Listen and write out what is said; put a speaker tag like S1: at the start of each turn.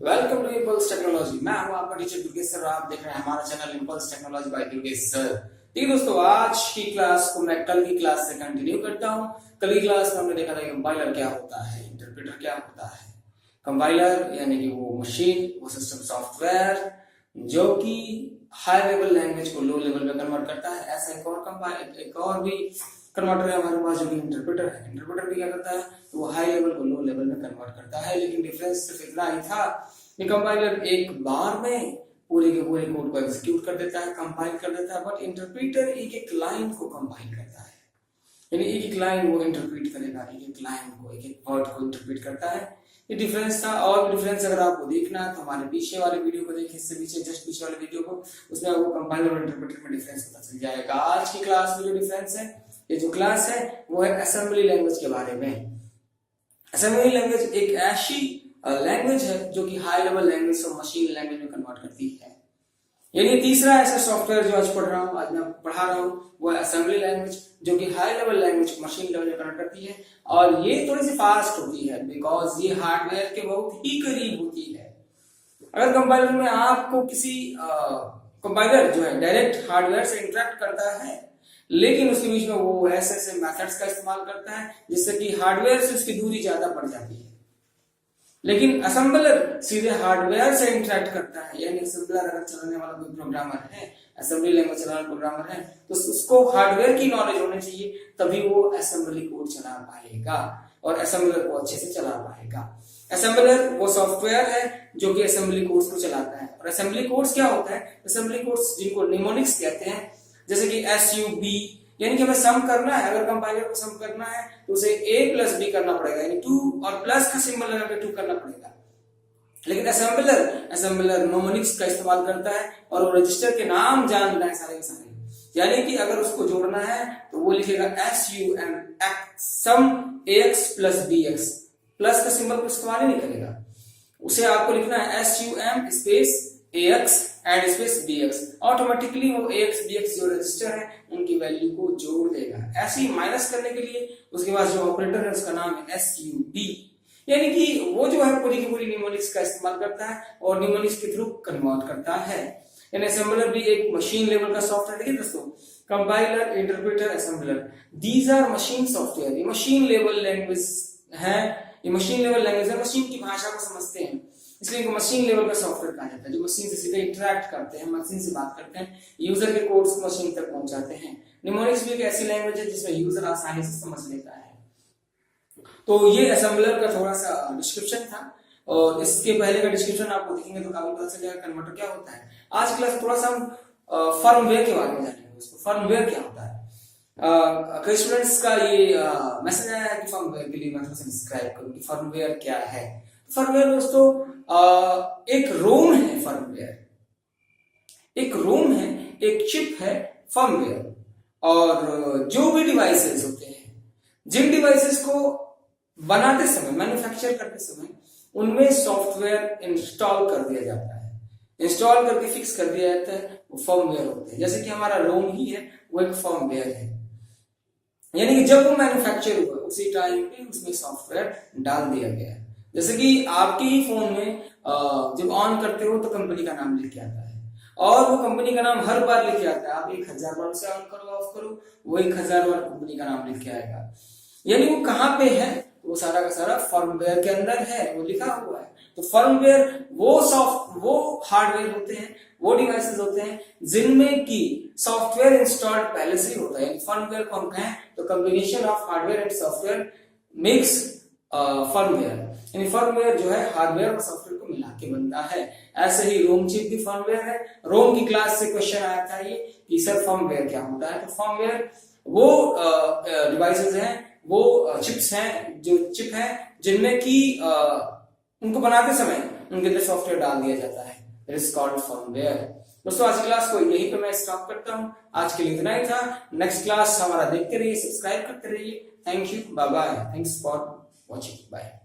S1: Welcome to impulse technology. मैं हूं आपका टीचर दुर्गेश सर। आप देख रहे हैं हमारा channel impulse technology by Durgesh sir. ठीक है दोस्तों, आज की क्लास को मैं कल की क्लास से कंटिन्यू करता हूं। कल की क्लास में हमने देखा था कि कंपाइलर क्या होता है, इंटरप्रेटर क्या होता है। कंपाइलर यानी कि वो मशीन, वो सिस्टम सॉफ्टवेयर जो कि हाई लेवल लैंग्वेज को लो लेवल में कन्वर्ट करता है। ऐसा एक और भी कन्वर्टर है हमारे पास जो कि इंटरप्रेटर है। इंटरप्रेटर भी क्या करता है, तो वो हाई लेवल को लो लेवल में कन्वर्ट करता है। लेकिन डिफरेंस सिर्फ इतना ही था कि कंपाइलर एक बार में पूरे के पूरे कोड को एग्जीक्यूट कर देता है, कंपाइल कर देता है, बट इंटरप्रेटर एक एक लाइन को कंपाइल करता है। यानी एक एक लाइन वो इंटरप्रेट करेगा, एक एक लाइन को, एक एक वर्ड को इंटरप्रेट करता है। ये डिफरेंस था। और डिफरेंस अगर आपको देखना है तो हमारे पीछे वाले वीडियो को देखिए, इससे पीछे जस्ट पीछे वाले वीडियो को, उसमें आपको कंपाइलर और इंटरप्रेटर में डिफरेंस पता चल जाएगा। आज की क्लास में जो डिफरेंस है, ये जो क्लास है वो है असेंबली लैंग्वेज के बारे में। असेंबली लैंग्वेज एक ऐसी लैंग्वेज है जो कि हाई लेवल लैंग्वेज को मशीन लैंग्वेज में कन्वर्ट करती है। यानी तीसरा ऐसा सॉफ्टवेयर जो आज मैं पढ़ा रहा हूँ वो है असेंबली लैंग्वेज, जो कि हाई लेवल लैंग्वेज को मशीन लेवल में कन्वर्ट करती है। और ये थोड़ी सी फास्ट होती है बिकॉज ये हार्डवेयर के बहुत ही करीब होती है। अगर कंपाइलर में आपको किसी कंपाइलर जो है डायरेक्ट हार्डवेयर से इंटरेक्ट करता है, लेकिन उसके बीच में वो ऐसे मेथड्स का इस्तेमाल करता है जिससे कि हार्डवेयर से उसकी दूरी ज्यादा बढ़ जाती है। लेकिन असेंबलर सीधे हार्डवेयर से इंटरेक्ट करता है। यानी असेंबलर अगर चलाने वाला कोई प्रोग्रामर है, असेंबली लैंग्वेज चलाने वाला प्रोग्रामर है, तो उसको हार्डवेयर की नॉलेज होनी चाहिए, तभी वो असेंबली कोड चला पाएगा और असेंबलर को अच्छे से चला पाएगा। असेंबलर वो सॉफ्टवेयर है जो कि असेंबली कोड्स को चलाता है। और असेंबली कोड्स क्या होता है? असेंबली कोड्स जिनको निमोनिक्स कहते हैं, जैसे कि SUB, यानी कि हमें सम करना है। अगर कंपाइलर को सम करना है तो उसे A प्लस B करना पड़ेगा, यानी 2 और प्लस का सिंबल लगा के 2 करना पड़ेगा। लेकिन असेंबलर निमोनिक्स का इस्तेमाल करता है और वो रजिस्टर के नाम जानता है सारे के सारे। यानी कि अगर उसको जोड़ना है तो वो लिखेगा सम AX प्लस BX, प्लस का सिंबल को इस्तेमाल ही नहीं करेगा। उसे आपको लिखना है SUM space AX and space BX। Automatically वो AX BX जो रजिस्टर है उनकी वैल्यू को जोड़ देगा। ऐसे ही माइनस करने के लिए उसके पास जो ऑपरेटर है उसका नाम है SUB, यानी कि वो जो है पूरी की पूरी निमोनिक्स का इस्तेमाल करता है और निमोनिक्स के थ्रू कन्वर्ट करता है। यानी असेंबलर भी एक मशीन लेवल का सॉफ्टवेयर। देखिए दोस्तों, compiler, interpreter, assembler, these are machine software. ये मशीन लेवल लैंग्वेज है, ये मशीन लेवल लैंग्वेज है, मशीन की भाषा को समझते हैं, इसलिए इनको मशीन लेवल का सॉफ्टवेयर कहा जाता है। जो मशीन से सीधे इंटरेक्ट करते हैं, मशीन से बात करते हैं, यूजर के कोड्स को मशीन तक पहुंचाते हैं। निमोनिक्स भी एक ऐसी लैंग्वेज है जिसमें यूजर आसानी से समझ लेता है। तो ये असेंबलर का थोड़ा सा डिस्क्रिप्शन था, और इसके पहले का डिस्क्रिप्शन आपको देखेंगे तो काफी पता चल जाएगा कन्वर्टर क्या होता है। आज क्लास थोड़ा सा हम फर्मवेयर के बारे में जानेंगे। फर्मवेयर क्या होता है? कई स्टूडेंट्स का ये मैसेज आया है कि फर्मवेयर के लिए मैं थोड़ा सा डिस्क्राइब करूं कि फर्मवेयर क्या है। फर्मवेयर दोस्तों एक रोम है। फर्मवेयर एक रोम है, एक चिप है फर्मवेयर। और जो भी डिवाइसेस होते हैं, जिन डिवाइसेस को बनाते समय, मैन्युफैक्चर करते समय, उनमें सॉफ्टवेयर इंस्टॉल कर दिया जाता है। इंस्टॉल करके फिक्स कर दिया जाता है, वो फर्मवेयर होते हैं। जैसे कि हमारा रोम ही है, वो एक फर्मवेयर है। यानी कि जब वो मैन्युफैक्चर हुआ उसी टाइम पे उसमें सॉफ्टवेयर डाल दिया गया है। जैसे कि आपके ही फोन में जब ऑन करते हो तो कंपनी का नाम लिख के आता है, और वो कंपनी का नाम हर बार लिख के आता है। आप 1000 बार उसे ऑन करो, ऑफ करो, वो 1000 बार कंपनी का नाम लिख के आएगा। यानी वो कहाँ पे है? वो सारा का सारा फर्मवेयर के अंदर है, वो लिखा हुआ है। तो फर्मवेयर वो हार्डवेयर होते हैं, वो डिवाइसेस होते हैं जिनमें की सॉफ्टवेयर इंस्टॉल्ड पहले से ही होता है। फर्मवेयर को हम कहें तो combination of hardware and software makes firmware. यानी फर्मवेयर जो है हार्डवेयर और सॉफ्टवेयर को मिला के बनता है। ऐसे ही रोम चिप भी फर्मवेयर है। रोम की क्लास से क्वेश्चन आया था ये कि सर फर्मवेयर क्या होता है? तो फर्मवेयर वो डिवाइसेस हैं, वो चिप्स हैं, जो चिप है जिनमें की उनको बनाते समय उनके अंदर सॉफ्टवेयर डाल दिया जाता है। It is called firmware. दोस्तों आज की क्लास को यहीं पे मैं स्टॉप करता हूं। आज के लिए इतना ही था। नेक्स्ट क्लास हमारा देखते रहिए, सब्सक्राइब करते रहिए। Thank you, bye bye, thanks for watching, bye.